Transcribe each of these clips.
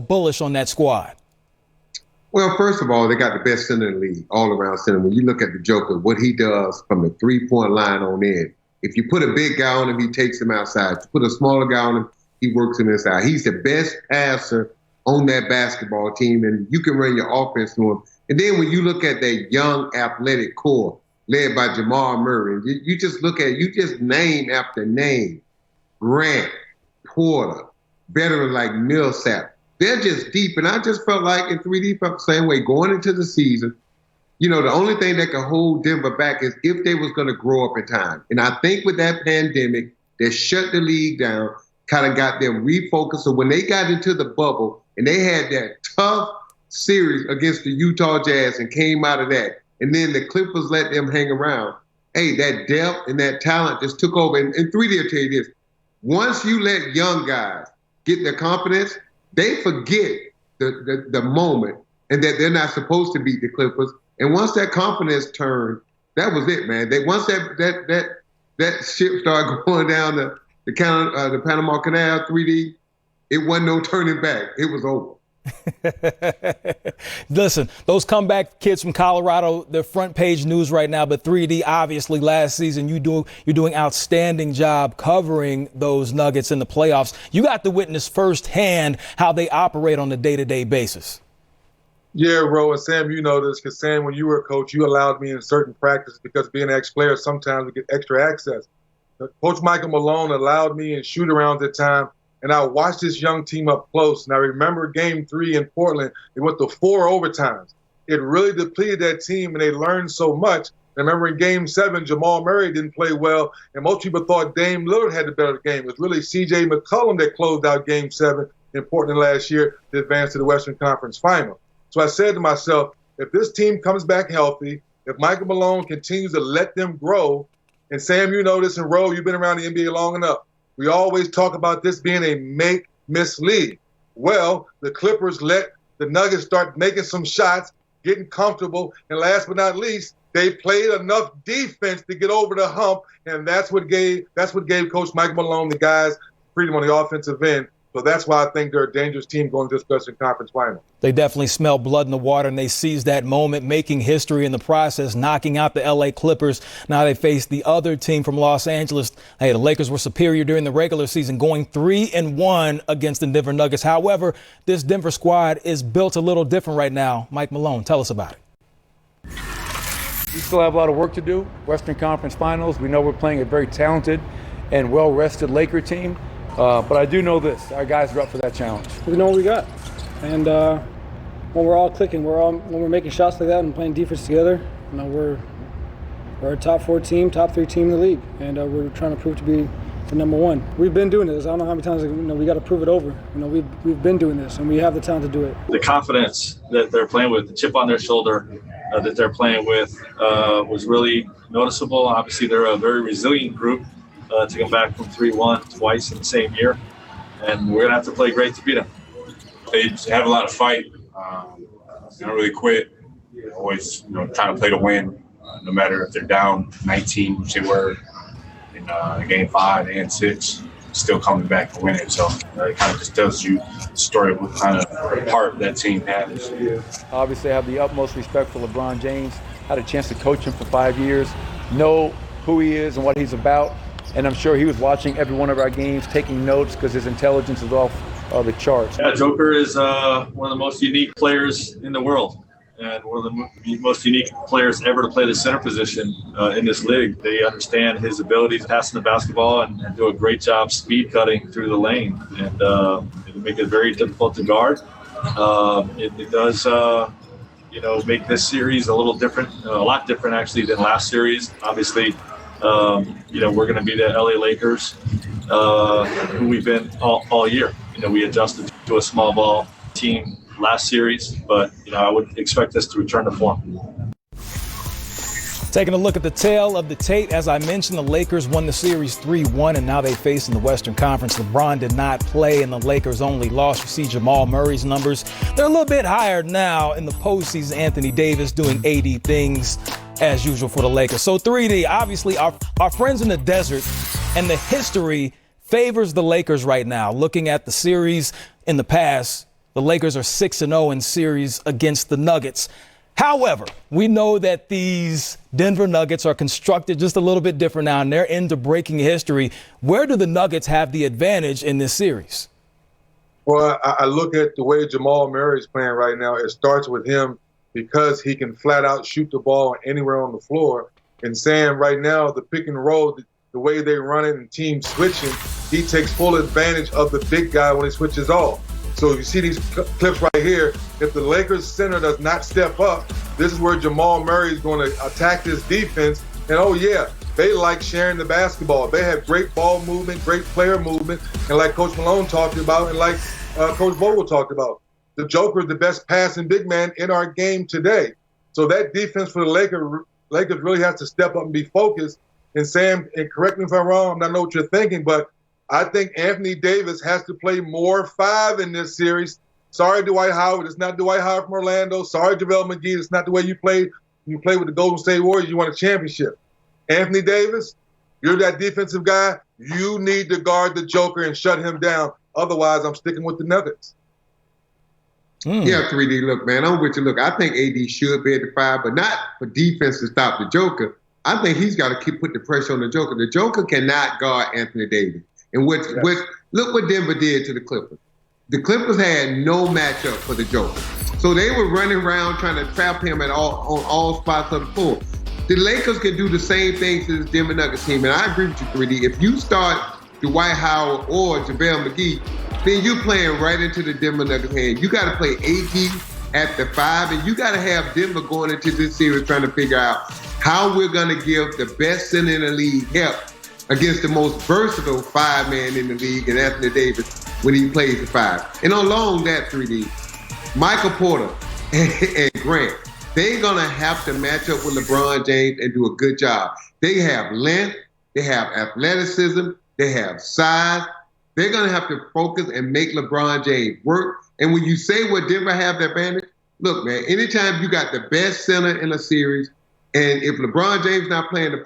bullish on that squad? Well, first of all, they got the best center in the league, all-around center. When you look at the Joker, what he does from the three-point line on in, if you put a big guy on him, he takes him outside. If you put a smaller guy on him, he works him inside. He's the best passer on that basketball team, and you can run your offense through him. And then when you look at that young athletic core led by Jamal Murray, you just look at, you just name after name, Grant, Porter, veterans like Millsap. They're just deep, and I just felt like in 3D felt the same way going into the season. You know, the only thing that could hold Denver back is if they was going to grow up in time. And I think with that pandemic, that shut the league down, kind of got them refocused. So when they got into the bubble and they had that tough series against the Utah Jazz and came out of that, and then the Clippers let them hang around, hey, that depth and that talent just took over. And 3D will tell you this, once you let young guys get their confidence, they forget the moment and that they're not supposed to beat the Clippers. And once that confidence turned, that was it, man. Once that ship started going down the Panama Canal, 3D, it wasn't no turning back. It was over. Listen, those comeback kids from Colorado, they're front page news right now. But 3D, obviously, last season you're doing outstanding job covering those Nuggets in the playoffs. You got to witness firsthand how they operate on a day-to-day basis. Yeah, Ro, and Sam, you know this, because Sam, when you were a coach, you allowed me in certain practices because being an ex-player, sometimes we get extra access. Coach Michael Malone allowed me in shoot-arounds at times. And I watched this young team up close. And I remember game 3 in Portland. It went to 4 overtimes. It really depleted that team, and they learned so much. I remember in game 7, Jamal Murray didn't play well, and most people thought Dame Lillard had the better game. It was really C.J. McCollum that closed out game 7 in Portland last year to advance to the Western Conference Final. So I said to myself, if this team comes back healthy, if Michael Malone continues to let them grow, and Sam, you know this, and Ro, you've been around the NBA long enough, we always talk about this being a make-miss league. Well, the Clippers let the Nuggets start making some shots, getting comfortable, and last but not least, they played enough defense to get over the hump, and that's what gave Coach Mike Malone, the guys, freedom on the offensive end. So that's why I think they're a dangerous team going to this Western Conference Final. They definitely smell blood in the water, and they seized that moment, making history in the process, knocking out the L.A. Clippers. Now they face the other team from Los Angeles. Hey, the Lakers were superior during the regular season, going 3-1 against the Denver Nuggets. However, this Denver squad is built a little different right now. Mike Malone, tell us about it. We still have a lot of work to do. Western Conference Finals. We know we're playing a very talented and well-rested Laker team. But I do know this, our guys are up for that challenge. We know what we got. And when we're all clicking, when we're making shots like that and playing defense together, you know, we're a top 4 team, top 3 team in the league. And we're trying to prove to be the number 1. We've been doing this. I don't know how many times we got to prove it over. You know, we've been doing this, and we have the talent to do it. The confidence that they're playing with, the chip on their shoulder that they're playing with was really noticeable. Obviously, they're a very resilient group. To come back from 3-1 twice in the same year, and we're gonna have to play great to beat them. They have a lot of fight. They don't really quit. They always, trying to play to win, no matter if they're down 19, which they were in game 5 and 6, still coming back to win it. So it kind of just tells you the story of what kind of heart that team has. Obviously, I have the utmost respect for LeBron James. Had a chance to coach him for 5 years, know who he is and what he's about. And I'm sure he was watching every one of our games, taking notes, because his intelligence is off the charts. Yeah, Joker is one of the most unique players in the world, and one of the most unique players ever to play the center position in this league. They understand his ability to pass the basketball and do a great job speed cutting through the lane, and it make it very difficult to guard. It does, make this series a little different, a lot different actually than last series. Obviously, we're going to be the LA Lakers, who we've been all year. We adjusted to a small ball team last series, but, I would expect us to return to form. Taking a look at the tale of the tape, as I mentioned, the Lakers won the series 3-1, and now they face in the Western Conference. LeBron did not play, and the Lakers only lost. You see Jamal Murray's numbers. They're a little bit higher now in the postseason. Anthony Davis doing 80 things as usual for the Lakers. So 3D, obviously our friends in the desert, and the history favors the Lakers right now. Looking at the series in the past, The Lakers are 6-0 in series against the Nuggets. However, we know that these Denver Nuggets are constructed just a little bit different now, and they're into breaking history. Where do the Nuggets have the advantage in this series? Well, I look at the way Jamal Murray is playing right now. It starts with him because he can flat out shoot the ball anywhere on the floor. And Sam, right now, the pick and roll, the way they run it and team switching, he takes full advantage of the big guy when he switches off. So you see these clips right here. If the Lakers center does not step up, this is where Jamal Murray is going to attack this defense. And, oh, yeah, they like sharing the basketball. They have great ball movement, great player movement. And like Coach Malone talked about and like Coach Vogel talked about, the Joker is the best passing big man in our game today. So that defense for the Lakers really has to step up and be focused. And Sam, and correct me if I'm wrong, I know what you're thinking, but I think Anthony Davis has to play more 5 in this series. Sorry, Dwight Howard. It's not Dwight Howard from Orlando. Sorry, JaVale McGee. It's not the way you played. You played with the Golden State Warriors. You won a championship. Anthony Davis, you're that defensive guy. You need to guard the Joker and shut him down. Otherwise, I'm sticking with the Nuggets. Yeah, 3D. Look, man, I'm with you. Look, I think AD should be at the 5, but not for defense to stop the Joker. I think he's got to put the pressure on the Joker. The Joker cannot guard Anthony Davis. And look what Denver did to the Clippers. The Clippers had no matchup for the Joker. So they were running around trying to trap him on all spots of the floor. The Lakers can do the same thing to this Denver Nuggets team. And I agree with you, 3D. If you start Dwight Howard or JaVale McGee, then you're playing right into the Denver Nuggets hand. You got to play AD at the 5, and you got to have Denver going into this series trying to figure out how we're going to give the best center in the league help against the most versatile 5-man in the league, and Anthony Davis when he plays the 5. And along that 3D, Michael Porter and Grant, they're going to have to match up with LeBron James and do a good job. They have length, they have athleticism, they have size. They're going to have to focus and make LeBron James work. And when you say what Denver have the advantage, look, man, anytime you got the best center in a series, and if LeBron James not playing the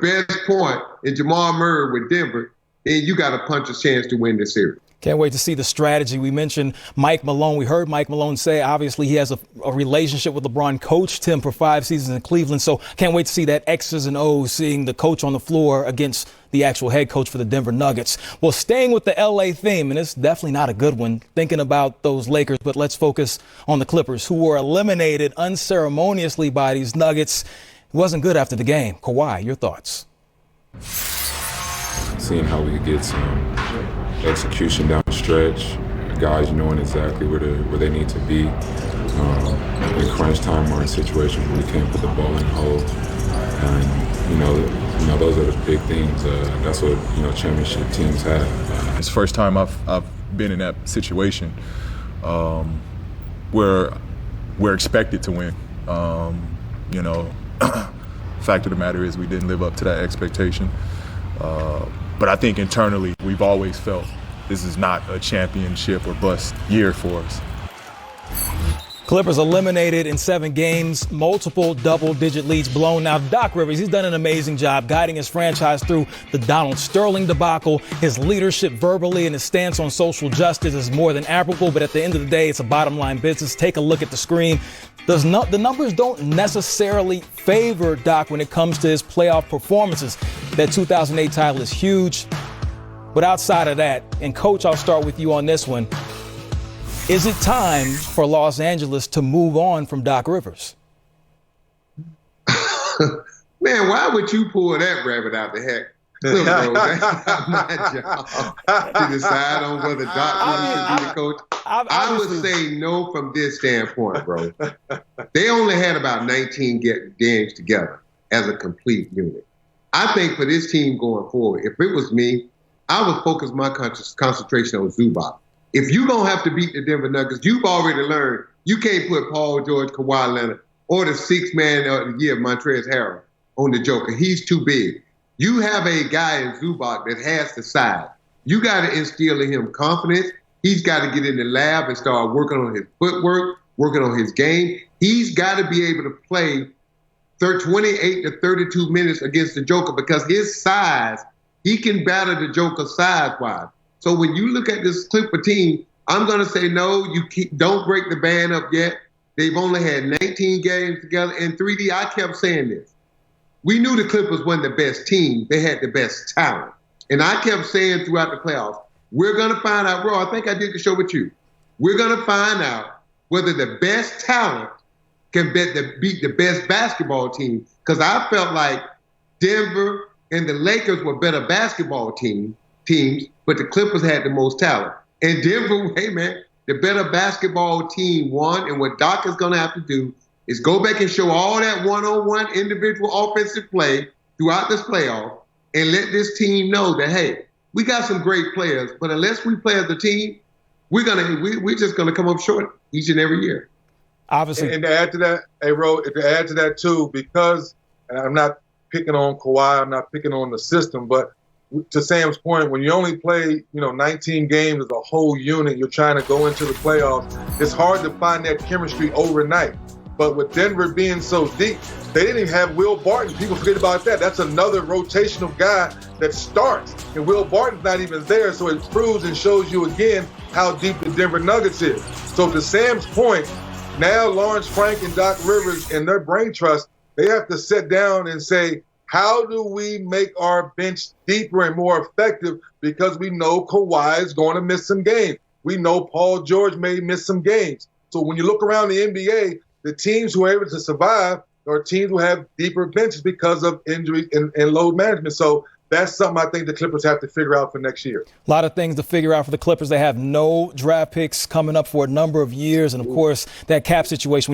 best point in Jamal Murray with Denver, then you got a puncher's chance to win this series. Can't wait to see the strategy. We mentioned Mike Malone. We heard Mike Malone say, obviously, he has a relationship with LeBron, coached him for 5 seasons in Cleveland. So can't wait to see that X's and O's, seeing the coach on the floor against the actual head coach for the Denver Nuggets. Well, staying with the L.A. theme, and it's definitely not a good one, thinking about those Lakers, but let's focus on the Clippers, who were eliminated unceremoniously by these Nuggets. It wasn't good after the game. Kawhi, your thoughts? Seeing how we could get some execution down the stretch, guys knowing exactly where they need to be. In crunch time or in situations where we can't put the ball in the hole. And, you know, those are the big things. That's what, championship teams have. It's the first time I've been in that situation where we're expected to win. Fact of the matter is we didn't live up to that expectation. But I think internally we've always felt this is not a championship or bust year for us. Clippers eliminated in 7 games, multiple double-digit leads blown. Now, Doc Rivers, he's done an amazing job guiding his franchise through the Donald Sterling debacle. His leadership verbally and his stance on social justice is more than admirable, but at the end of the day, it's a bottom-line business. Take a look at the screen. The numbers don't necessarily favor Doc when it comes to his playoff performances. That 2008 title is huge. But outside of that, and Coach, I'll start with you on this one. Is it time for Los Angeles to move on from Doc Rivers? Man, why would you pull that rabbit out the heck? Look, bro, that's not my job to decide on whether Doc Rivers should be the coach. I would say no from this standpoint, bro. They only had about 19 games together as a complete unit. I think for this team going forward, if it was me, I would focus my concentration on Zubac. If you're going to have to beat the Denver Nuggets, you've already learned you can't put Paul George, Kawhi Leonard, or the 6th man of the year, Montrezl Harrell, on the Joker. He's too big. You have a guy in Zubac that has the size. You got to instill in him confidence. He's got to get in the lab and start working on his footwork, working on his game. He's got to be able to play 28 to 32 minutes against the Joker because his size, he can battle the Joker size-wise. So when you look at this Clipper team, I'm going to say no. Don't break the band up yet. They've only had 19 games together. And 3D, I kept saying this. We knew the Clippers weren't the best team. They had the best talent. And I kept saying throughout the playoffs, we're going to find out, bro, I think I did the show with you. We're going to find out whether the best talent can beat the best basketball team. Because I felt like Denver and the Lakers were better basketball teams, but the Clippers had the most talent. And Denver, hey, man, the better basketball team won. And what Doc is going to have to do is go back and show all that one-on-one individual offensive play throughout this playoff and let this team know that, hey, we got some great players, but unless we play as a team, we're just gonna come up short each and every year. Obviously. And to add to that, hey, Ro, to add to that too, because I'm not picking on Kawhi, I'm not picking on the system, but to Sam's point, when you only play, 19 games as a whole unit, you're trying to go into the playoffs, it's hard to find that chemistry overnight. But with Denver being so deep, they didn't even have Will Barton. People forget about that. That's another rotational guy that starts. And Will Barton's not even there, so it proves and shows you again how deep the Denver Nuggets is. So to Sam's point, now Lawrence Frank and Doc Rivers and their brain trust, they have to sit down and say, how do we make our bench deeper and more effective? Because we know Kawhi is going to miss some games. We know Paul George may miss some games. So when you look around the NBA, the teams who are able to survive are teams who have deeper benches because of injury and load management. So that's something I think the Clippers have to figure out for next year. A lot of things to figure out for the Clippers. They have no draft picks coming up for a number of years. And, of course, that cap situation.